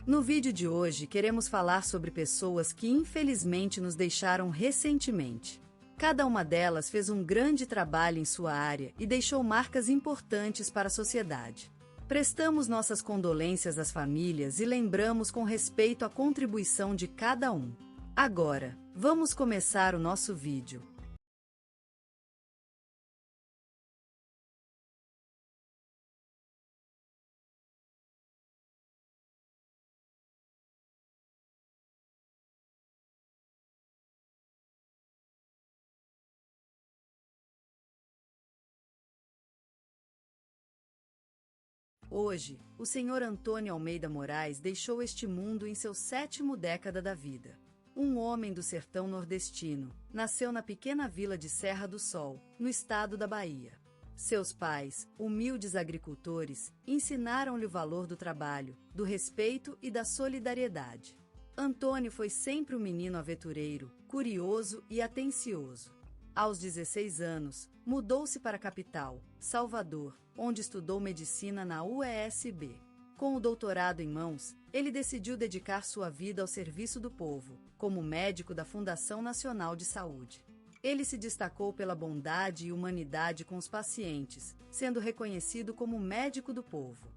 No vídeo de hoje queremos falar sobre pessoas que infelizmente nos deixaram recentemente. Cada uma delas fez um grande trabalho em sua área e deixou marcas importantes para a sociedade. Prestamos nossas condolências às famílias e lembramos com respeito a contribuição de cada um. Agora, vamos começar o nosso vídeo. Hoje, o Sr. Antônio Almeida Moraes deixou este mundo em seu 7º década da vida. Um homem do sertão nordestino, nasceu na pequena vila de Serra do Sol, no estado da Bahia. Seus pais, humildes agricultores, ensinaram-lhe o valor do trabalho, do respeito e da solidariedade. Antônio foi sempre um menino aventureiro, curioso e atencioso. Aos 16 anos, mudou-se para a capital, Salvador, onde estudou medicina na UESB. Com o doutorado em mãos, ele decidiu dedicar sua vida ao serviço do povo, como médico da Fundação Nacional de Saúde. Ele se destacou pela bondade e humanidade com os pacientes, sendo reconhecido como médico do povo.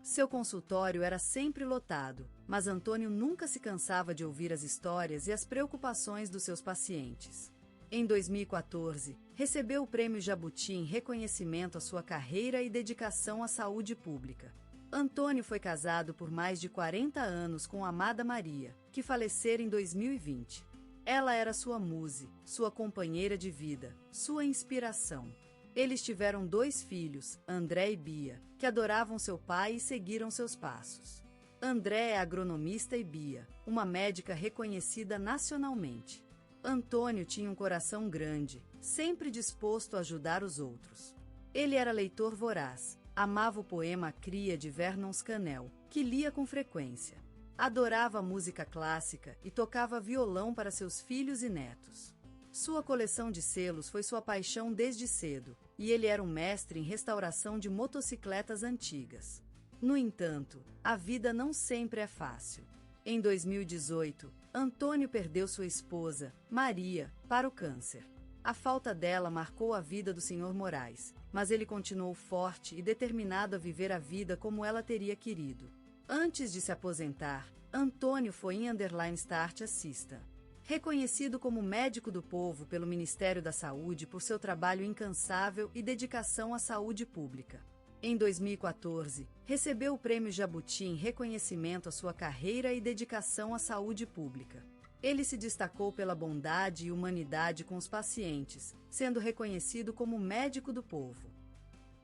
Seu consultório era sempre lotado, mas Antônio nunca se cansava de ouvir as histórias e as preocupações dos seus pacientes. Em 2014, recebeu o Prêmio Jabuti em reconhecimento à sua carreira e dedicação à saúde pública. Antônio foi casado por mais de 40 anos com Amada Maria, que falecera em 2020. Ela era sua muse, sua companheira de vida, sua inspiração. Eles tiveram 2 filhos, André e Bia, que adoravam seu pai e seguiram seus passos. André é agronomista e Bia, uma médica reconhecida nacionalmente. Antônio tinha um coração grande, sempre disposto a ajudar os outros. Ele era leitor voraz, amava o poema Cria de Vernon Scannell, que lia com frequência. Adorava a música clássica e tocava violão para seus filhos e netos. Sua coleção de selos foi sua paixão desde cedo, e ele era um mestre em restauração de motocicletas antigas. No entanto, a vida não sempre é fácil. Em 2018, Antônio perdeu sua esposa, Maria, para o câncer. A falta dela marcou a vida do Sr. Moraes, mas ele continuou forte e determinado a viver a vida como ela teria querido. Antes de se aposentar, Antônio foi em Start Assista. Reconhecido como médico do povo pelo Ministério da Saúde por seu trabalho incansável e dedicação à saúde pública. Em 2014, recebeu o Prêmio Jabuti em reconhecimento à sua carreira e dedicação à saúde pública. Ele se destacou pela bondade e humanidade com os pacientes, sendo reconhecido como médico do povo.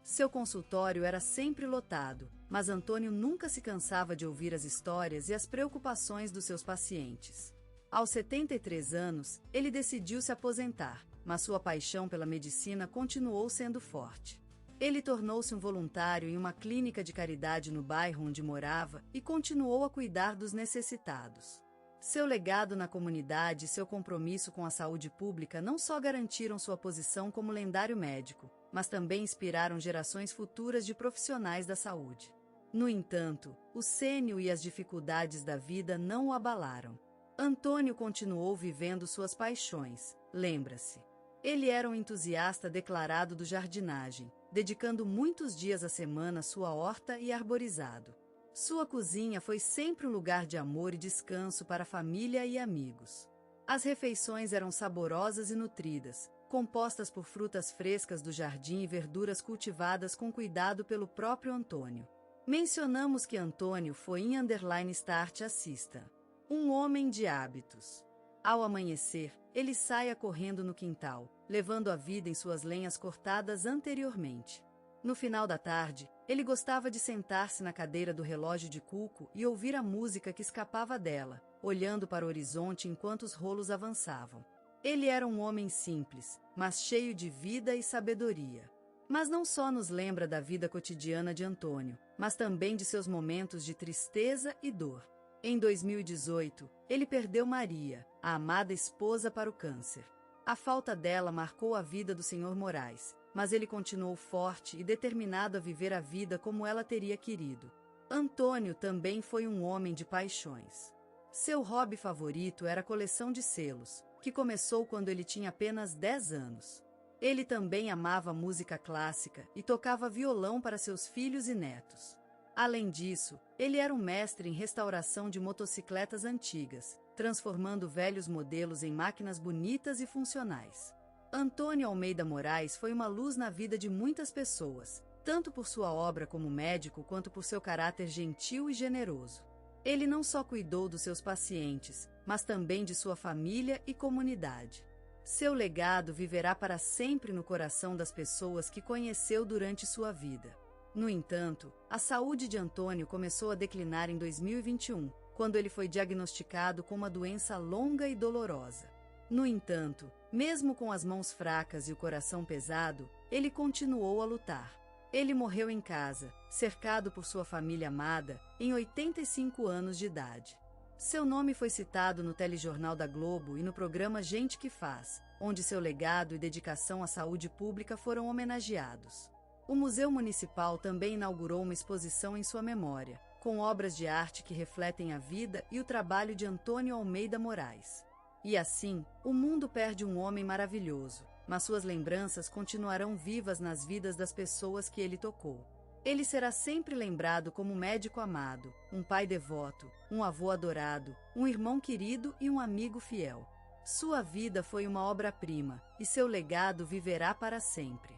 Seu consultório era sempre lotado, mas Antônio nunca se cansava de ouvir as histórias e as preocupações dos seus pacientes. Aos 73 anos, ele decidiu se aposentar, mas sua paixão pela medicina continuou sendo forte. Ele tornou-se um voluntário em uma clínica de caridade no bairro onde morava e continuou a cuidar dos necessitados. Seu legado na comunidade e seu compromisso com a saúde pública não só garantiram sua posição como lendário médico, mas também inspiraram gerações futuras de profissionais da saúde. No entanto, o sênio e as dificuldades da vida não o abalaram. Antônio continuou vivendo suas paixões, lembra-se. Ele era um entusiasta declarado do jardinagem, dedicando muitos dias à semana à sua horta e arborizado. Sua cozinha foi sempre um lugar de amor e descanso para a família e amigos. As refeições eram saborosas e nutridas, compostas por frutas frescas do jardim e verduras cultivadas com cuidado pelo próprio Antônio. Mencionamos que Antônio foi em Start Assista. Um homem de hábitos. Ao amanhecer, ele saia correndo no quintal, levando a vida em suas lenhas cortadas anteriormente. No final da tarde, ele gostava de sentar-se na cadeira do relógio de cuco e ouvir a música que escapava dela, olhando para o horizonte enquanto os rolos avançavam. Ele era um homem simples, mas cheio de vida e sabedoria. Mas não só nos lembra da vida cotidiana de Antônio, mas também de seus momentos de tristeza e dor. Em 2018, ele perdeu Maria, a amada esposa, para o câncer. A falta dela marcou a vida do Sr. Moraes, mas ele continuou forte e determinado a viver a vida como ela teria querido. Antônio também foi um homem de paixões. Seu hobby favorito era a coleção de selos, que começou quando ele tinha apenas 10 anos. Ele também amava música clássica e tocava violão para seus filhos e netos. Além disso, ele era um mestre em restauração de motocicletas antigas, transformando velhos modelos em máquinas bonitas e funcionais. Antônio Almeida Moraes foi uma luz na vida de muitas pessoas, tanto por sua obra como médico quanto por seu caráter gentil e generoso. Ele não só cuidou dos seus pacientes, mas também de sua família e comunidade. Seu legado viverá para sempre no coração das pessoas que conheceu durante sua vida. No entanto, a saúde de Antônio começou a declinar em 2021, quando ele foi diagnosticado com uma doença longa e dolorosa. No entanto, mesmo com as mãos fracas e o coração pesado, ele continuou a lutar. Ele morreu em casa, cercado por sua família amada, em 85 anos de idade. Seu nome foi citado no telejornal da Globo e no programa Gente que Faz, onde seu legado e dedicação à saúde pública foram homenageados. O Museu Municipal também inaugurou uma exposição em sua memória, com obras de arte que refletem a vida e o trabalho de Antônio Almeida Moraes. E assim, o mundo perde um homem maravilhoso, mas suas lembranças continuarão vivas nas vidas das pessoas que ele tocou. Ele será sempre lembrado como um médico amado, um pai devoto, um avô adorado, um irmão querido e um amigo fiel. Sua vida foi uma obra-prima, e seu legado viverá para sempre.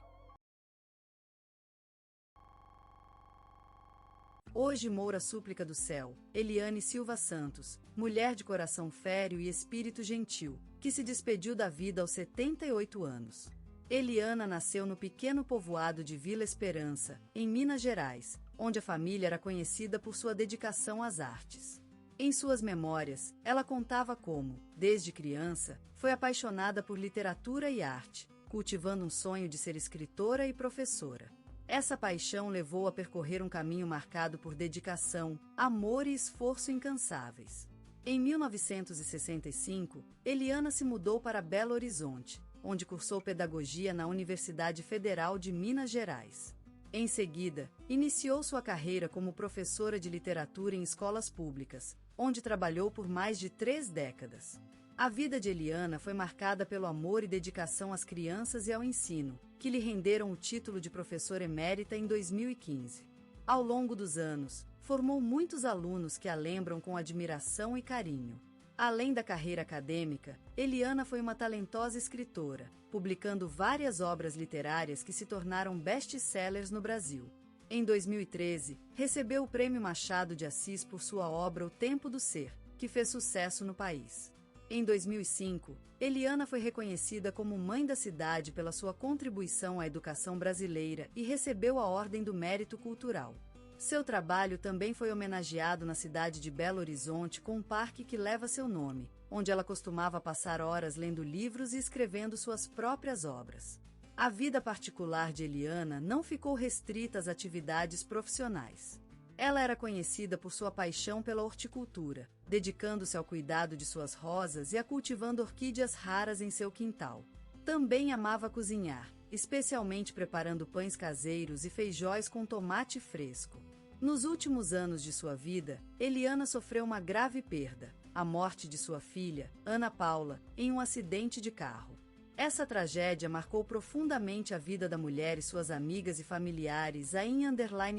Hoje moura a súplica do céu, Eliane Silva Santos, mulher de coração férreo e espírito gentil, que se despediu da vida aos 78 anos. Eliana nasceu no pequeno povoado de Vila Esperança, em Minas Gerais, onde a família era conhecida por sua dedicação às artes. Em suas memórias, ela contava como, desde criança, foi apaixonada por literatura e arte, cultivando um sonho de ser escritora e professora. Essa paixão levou a percorrer um caminho marcado por dedicação, amor e esforço incansáveis. Em 1965, Eliana se mudou para Belo Horizonte, onde cursou pedagogia na Universidade Federal de Minas Gerais. Em seguida, iniciou sua carreira como professora de literatura em escolas públicas, onde trabalhou por mais de 3 décadas. A vida de Eliana foi marcada pelo amor e dedicação às crianças e ao ensino, que lhe renderam o título de professora emérita em 2015. Ao longo dos anos, formou muitos alunos que a lembram com admiração e carinho. Além da carreira acadêmica, Eliana foi uma talentosa escritora, publicando várias obras literárias que se tornaram best-sellers no Brasil. Em 2013, recebeu o Prêmio Machado de Assis por sua obra O Tempo do Ser, que fez sucesso no país. Em 2005, Eliana foi reconhecida como Mãe da Cidade pela sua contribuição à educação brasileira e recebeu a Ordem do Mérito Cultural. Seu trabalho também foi homenageado na cidade de Belo Horizonte com um parque que leva seu nome, onde ela costumava passar horas lendo livros e escrevendo suas próprias obras. A vida particular de Eliana não ficou restrita às atividades profissionais. Ela era conhecida por sua paixão pela horticultura, dedicando-se ao cuidado de suas rosas e a cultivando orquídeas raras em seu quintal. Também amava cozinhar, especialmente preparando pães caseiros e feijões com tomate fresco. Nos últimos anos de sua vida, Eliana sofreu uma grave perda, a morte de sua filha, Ana Paula, em um acidente de carro. Essa tragédia marcou profundamente a vida da mulher e suas amigas e familiares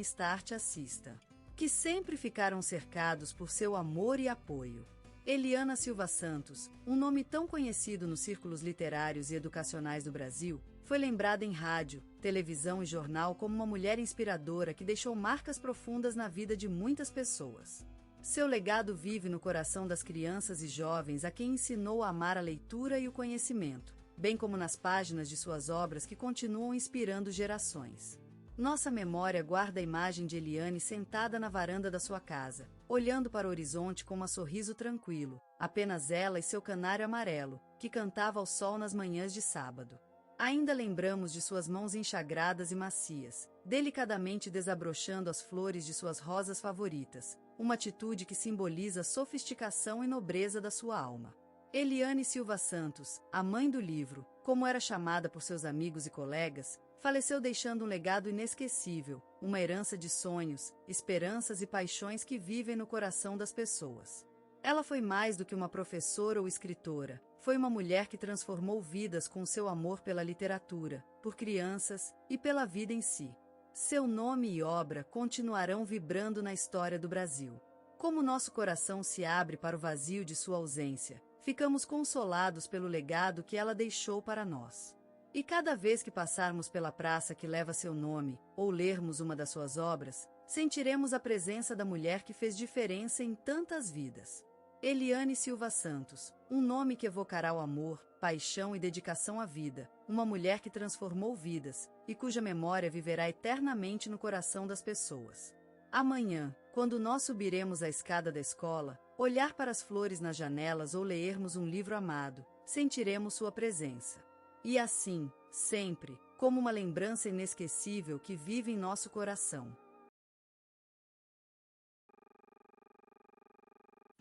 @Start Assista, que sempre ficaram cercados por seu amor e apoio. Eliana Silva Santos, um nome tão conhecido nos círculos literários e educacionais do Brasil, foi lembrada em rádio, televisão e jornal como uma mulher inspiradora que deixou marcas profundas na vida de muitas pessoas. Seu legado vive no coração das crianças e jovens a quem ensinou a amar a leitura e o conhecimento, bem como nas páginas de suas obras que continuam inspirando gerações. Nossa memória guarda a imagem de Eliane sentada na varanda da sua casa, olhando para o horizonte com um sorriso tranquilo, apenas ela e seu canário amarelo, que cantava ao sol nas manhãs de sábado. Ainda lembramos de suas mãos enxagradas e macias, delicadamente desabrochando as flores de suas rosas favoritas, uma atitude que simboliza a sofisticação e nobreza da sua alma. Eliane Silva Santos, a mãe do livro, como era chamada por seus amigos e colegas, faleceu deixando um legado inesquecível, uma herança de sonhos, esperanças e paixões que vivem no coração das pessoas. Ela foi mais do que uma professora ou escritora, foi uma mulher que transformou vidas com seu amor pela literatura, por crianças e pela vida em si. Seu nome e obra continuarão vibrando na história do Brasil. Como nosso coração se abre para o vazio de sua ausência, ficamos consolados pelo legado que ela deixou para nós. E cada vez que passarmos pela praça que leva seu nome, ou lermos uma das suas obras, sentiremos a presença da mulher que fez diferença em tantas vidas. Eliane Silva Santos, um nome que evocará o amor, paixão e dedicação à vida, uma mulher que transformou vidas, e cuja memória viverá eternamente no coração das pessoas. Amanhã, quando nós subiremos a escada da escola, olhar para as flores nas janelas ou lermos um livro amado, sentiremos sua presença. E assim, sempre, como uma lembrança inesquecível que vive em nosso coração.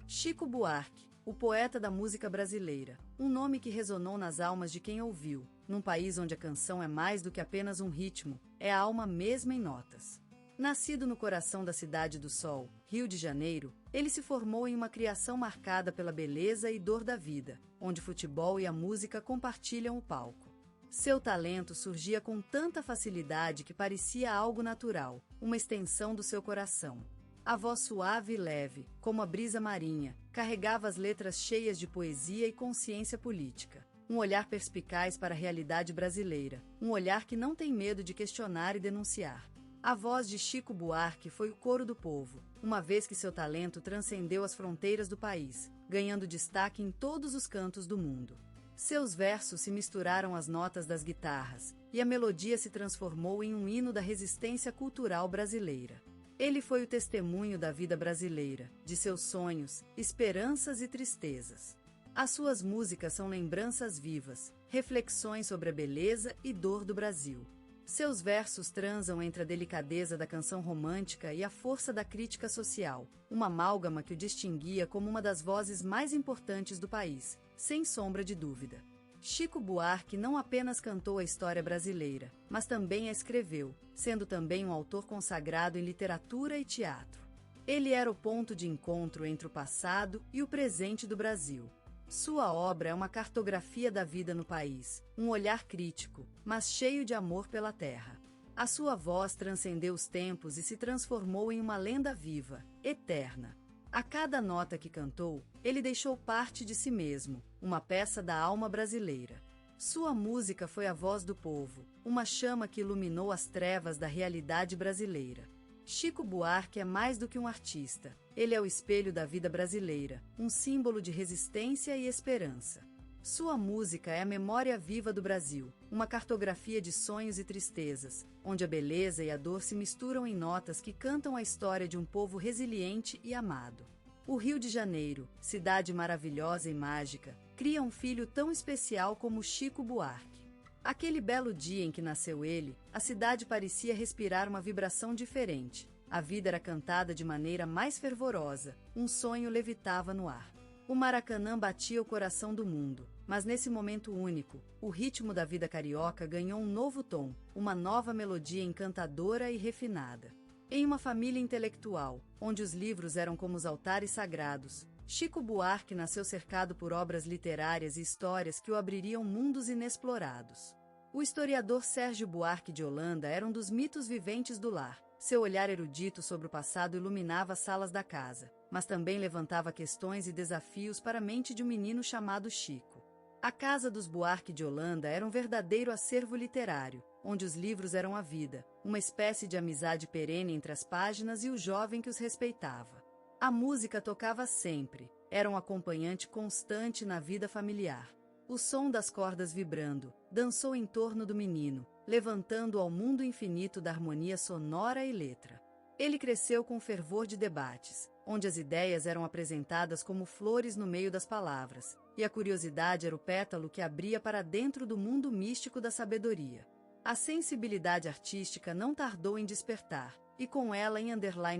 Chico Buarque, o poeta da música brasileira, um nome que ressonou nas almas de quem ouviu, num país onde a canção é mais do que apenas um ritmo, é a alma mesma em notas. Nascido no coração da Cidade do Sol, Rio de Janeiro, ele se formou em uma criação marcada pela beleza e dor da vida, onde futebol e a música compartilham o palco. Seu talento surgia com tanta facilidade que parecia algo natural, uma extensão do seu coração. A voz suave e leve, como a brisa marinha, carregava as letras cheias de poesia e consciência política. Um olhar perspicaz para a realidade brasileira, um olhar que não tem medo de questionar e denunciar. A voz de Chico Buarque foi o coro do povo, uma vez que seu talento transcendeu as fronteiras do país, ganhando destaque em todos os cantos do mundo. Seus versos se misturaram às notas das guitarras, e a melodia se transformou em um hino da resistência cultural brasileira. Ele foi o testemunho da vida brasileira, de seus sonhos, esperanças e tristezas. As suas músicas são lembranças vivas, reflexões sobre a beleza e dor do Brasil. Seus versos transam entre a delicadeza da canção romântica e a força da crítica social, uma amálgama que o distinguia como uma das vozes mais importantes do país, sem sombra de dúvida. Chico Buarque não apenas cantou a história brasileira, mas também a escreveu, sendo também um autor consagrado em literatura e teatro. Ele era o ponto de encontro entre o passado e o presente do Brasil. Sua obra é uma cartografia da vida no país, um olhar crítico, mas cheio de amor pela terra. A sua voz transcendeu os tempos e se transformou em uma lenda viva, eterna. A cada nota que cantou, ele deixou parte de si mesmo, uma peça da alma brasileira. Sua música foi a voz do povo, uma chama que iluminou as trevas da realidade brasileira. Chico Buarque é mais do que um artista. Ele é o espelho da vida brasileira, um símbolo de resistência e esperança. Sua música é a memória viva do Brasil, uma cartografia de sonhos e tristezas, onde a beleza e a dor se misturam em notas que cantam a história de um povo resiliente e amado. O Rio de Janeiro, cidade maravilhosa e mágica, cria um filho tão especial como Chico Buarque. Aquele belo dia em que nasceu ele, a cidade parecia respirar uma vibração diferente. A vida era cantada de maneira mais fervorosa, um sonho levitava no ar. O Maracanã batia o coração do mundo, mas nesse momento único, o ritmo da vida carioca ganhou um novo tom, uma nova melodia encantadora e refinada. Em uma família intelectual, onde os livros eram como os altares sagrados, Chico Buarque nasceu cercado por obras literárias e histórias que o abririam mundos inexplorados. O historiador Sérgio Buarque de Holanda era um dos mitos viventes do lar. Seu olhar erudito sobre o passado iluminava as salas da casa, mas também levantava questões e desafios para a mente de um menino chamado Chico. A Casa dos Buarque de Holanda era um verdadeiro acervo literário, onde os livros eram a vida, uma espécie de amizade perene entre as páginas e o jovem que os respeitava. A música tocava sempre, era um acompanhante constante na vida familiar. O som das cordas vibrando, dançou em torno do menino, levantando ao mundo infinito da harmonia sonora e letra. Ele cresceu com fervor de debates, onde as ideias eram apresentadas como flores no meio das palavras, e a curiosidade era o pétalo que abria para dentro do mundo místico da sabedoria. A sensibilidade artística não tardou em despertar, e com ela em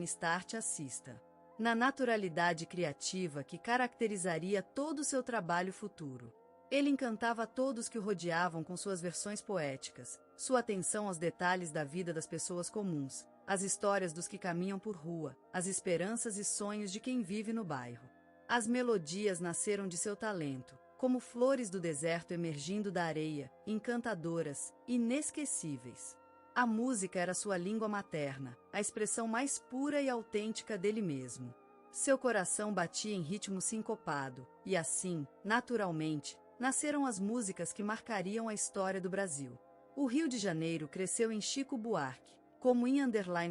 _start assista. Na naturalidade criativa que caracterizaria todo o seu trabalho futuro. Ele encantava todos que o rodeavam com suas versões poéticas, sua atenção aos detalhes da vida das pessoas comuns, as histórias dos que caminham por rua, as esperanças e sonhos de quem vive no bairro. As melodias nasceram de seu talento, como flores do deserto emergindo da areia, encantadoras, inesquecíveis. A música era sua língua materna, a expressão mais pura e autêntica dele mesmo. Seu coração batia em ritmo sincopado, e assim, naturalmente, nasceram as músicas que marcariam a história do Brasil. O Rio de Janeiro cresceu em Chico Buarque, como em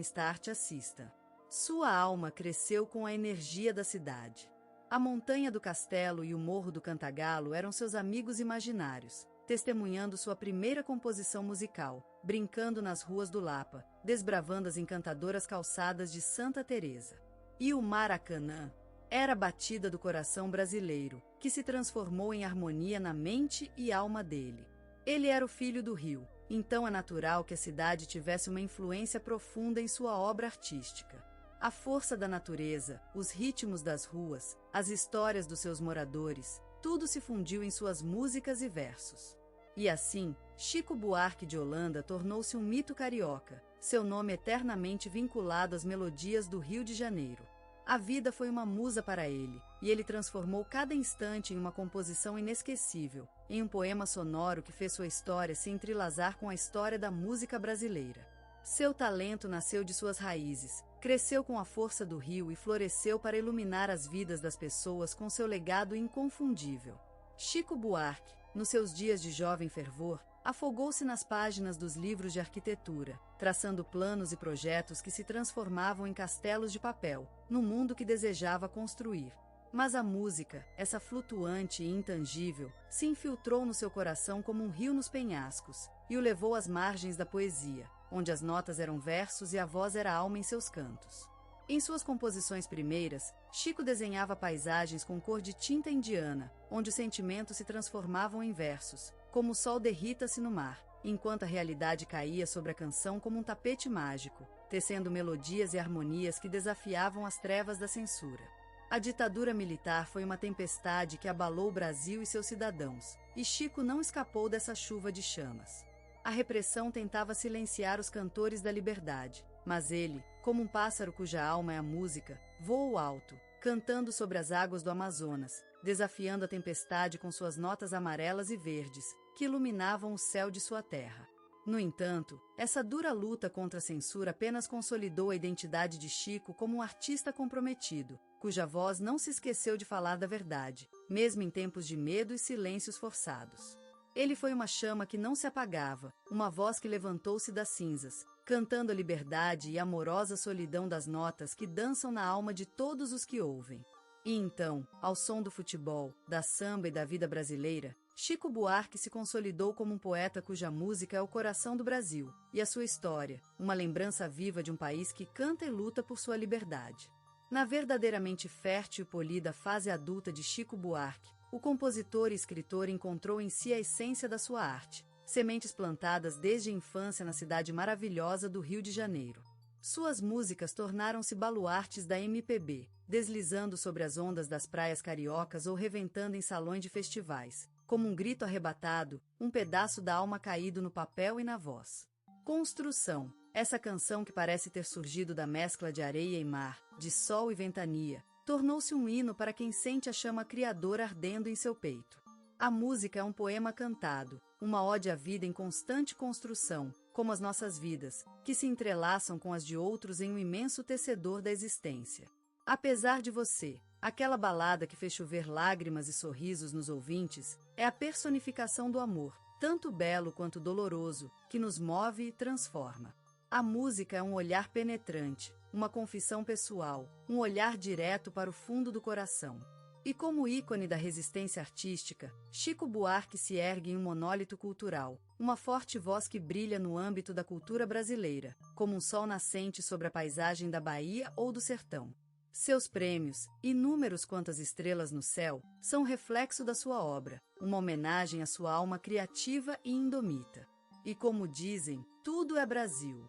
*start assista. Sua alma cresceu com a energia da cidade. A montanha do Castelo e o morro do Cantagalo eram seus amigos imaginários, testemunhando sua primeira composição musical, brincando nas ruas do Lapa, desbravando as encantadoras calçadas de Santa Teresa. E o Maracanã era a batida do coração brasileiro, que se transformou em harmonia na mente e alma dele. Ele era o filho do Rio, então é natural que a cidade tivesse uma influência profunda em sua obra artística. A força da natureza, os ritmos das ruas, as histórias dos seus moradores, tudo se fundiu em suas músicas e versos. E assim, Chico Buarque de Holanda tornou-se um mito carioca, seu nome eternamente vinculado às melodias do Rio de Janeiro. A vida foi uma musa para ele, e ele transformou cada instante em uma composição inesquecível, em um poema sonoro que fez sua história se entrelaçar com a história da música brasileira. Seu talento nasceu de suas raízes, cresceu com a força do rio e floresceu para iluminar as vidas das pessoas com seu legado inconfundível. Chico Buarque, nos seus dias de jovem fervor, afogou-se nas páginas dos livros de arquitetura, traçando planos e projetos que se transformavam em castelos de papel, no mundo que desejava construir. Mas a música, essa flutuante e intangível, se infiltrou no seu coração como um rio nos penhascos, e o levou às margens da poesia, onde as notas eram versos e a voz era alma em seus cantos. Em suas composições primeiras, Chico desenhava paisagens com cor de tinta indiana, onde os sentimentos se transformavam em versos, como o sol derrita-se no mar, enquanto a realidade caía sobre a canção como um tapete mágico, tecendo melodias e harmonias que desafiavam as trevas da censura. A ditadura militar foi uma tempestade que abalou o Brasil e seus cidadãos, e Chico não escapou dessa chuva de chamas. A repressão tentava silenciar os cantores da liberdade, mas ele, como um pássaro cuja alma é a música, voou alto, cantando sobre as águas do Amazonas, desafiando a tempestade com suas notas amarelas e verdes, que iluminavam o céu de sua terra. No entanto, essa dura luta contra a censura apenas consolidou a identidade de Chico como um artista comprometido, cuja voz não se esqueceu de falar da verdade, mesmo em tempos de medo e silêncios forçados. Ele foi uma chama que não se apagava, uma voz que levantou-se das cinzas, cantando a liberdade e a amorosa solidão das notas que dançam na alma de todos os que ouvem. E então, ao som do futebol, da samba e da vida brasileira, Chico Buarque se consolidou como um poeta cuja música é o coração do Brasil, e a sua história, uma lembrança viva de um país que canta e luta por sua liberdade. Na verdadeiramente fértil e polida fase adulta de Chico Buarque, o compositor e escritor encontrou em si a essência da sua arte, sementes plantadas desde a infância na cidade maravilhosa do Rio de Janeiro. Suas músicas tornaram-se baluartes da MPB, deslizando sobre as ondas das praias cariocas ou reventando em salões de festivais, como um grito arrebatado, um pedaço da alma caído no papel e na voz. Construção, essa canção que parece ter surgido da mescla de areia e mar, de sol e ventania, tornou-se um hino para quem sente a chama criadora ardendo em seu peito. A música é um poema cantado, uma ode à vida em constante construção, como as nossas vidas, que se entrelaçam com as de outros em um imenso tecedor da existência. Apesar de você, aquela balada que fez chover lágrimas e sorrisos nos ouvintes, é a personificação do amor, tanto belo quanto doloroso, que nos move e transforma. A música é um olhar penetrante, uma confissão pessoal, um olhar direto para o fundo do coração. E como ícone da resistência artística, Chico Buarque se ergue em um monólito cultural, uma forte voz que brilha no âmbito da cultura brasileira, como um sol nascente sobre a paisagem da Bahia ou do sertão. Seus prêmios, inúmeros quanto as estrelas no céu, são reflexo da sua obra, uma homenagem à sua alma criativa e indomita. E como dizem, tudo é Brasil.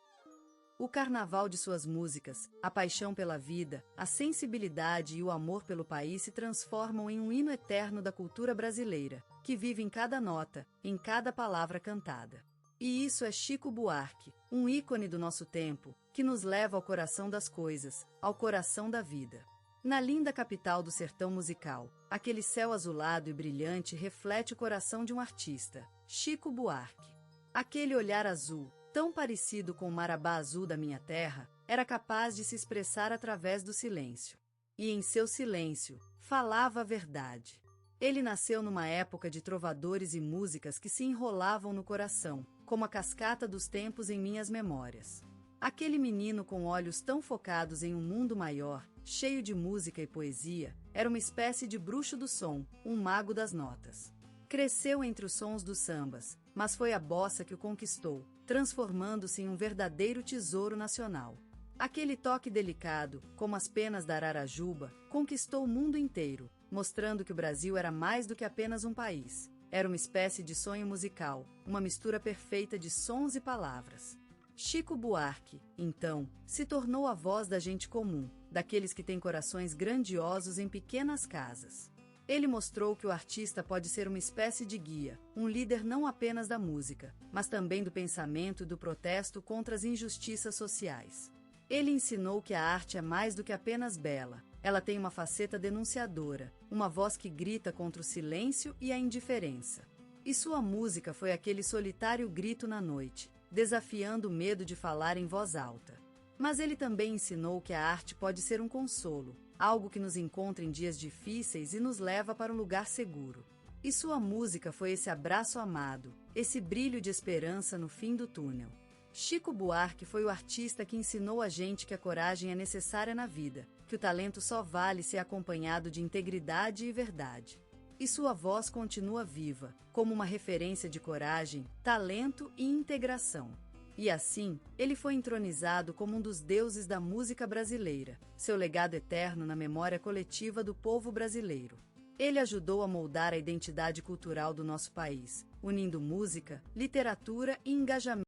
O carnaval de suas músicas, a paixão pela vida, a sensibilidade e o amor pelo país se transformam em um hino eterno da cultura brasileira, que vive em cada nota, em cada palavra cantada. E isso é Chico Buarque, um ícone do nosso tempo, que nos leva ao coração das coisas, ao coração da vida. Na linda capital do sertão musical, aquele céu azulado e brilhante reflete o coração de um artista, Chico Buarque. Aquele olhar azul, tão parecido com o marabá azul da minha terra, era capaz de se expressar através do silêncio. E em seu silêncio, falava a verdade. Ele nasceu numa época de trovadores e músicas que se enrolavam no coração, como a cascata dos tempos em minhas memórias. Aquele menino com olhos tão focados em um mundo maior, cheio de música e poesia, era uma espécie de bruxo do som, um mago das notas. Cresceu entre os sons dos sambas, mas foi a bossa que o conquistou, transformando-se em um verdadeiro tesouro nacional. Aquele toque delicado, como as penas da Ararajuba, conquistou o mundo inteiro, mostrando que o Brasil era mais do que apenas um país. Era uma espécie de sonho musical, uma mistura perfeita de sons e palavras. Chico Buarque, então, se tornou a voz da gente comum, daqueles que têm corações grandiosos em pequenas casas. Ele mostrou que o artista pode ser uma espécie de guia, um líder não apenas da música, mas também do pensamento e do protesto contra as injustiças sociais. Ele ensinou que a arte é mais do que apenas bela, ela tem uma faceta denunciadora, uma voz que grita contra o silêncio e a indiferença. E sua música foi aquele solitário grito na noite, desafiando o medo de falar em voz alta. Mas ele também ensinou que a arte pode ser um consolo, algo que nos encontra em dias difíceis e nos leva para um lugar seguro. E sua música foi esse abraço amado, esse brilho de esperança no fim do túnel. Chico Buarque foi o artista que ensinou a gente que a coragem é necessária na vida, que o talento só vale se acompanhado de integridade e verdade. E sua voz continua viva, como uma referência de coragem, talento e integração. E assim, ele foi entronizado como um dos deuses da música brasileira, seu legado eterno na memória coletiva do povo brasileiro. Ele ajudou a moldar a identidade cultural do nosso país, unindo música, literatura e engajamento.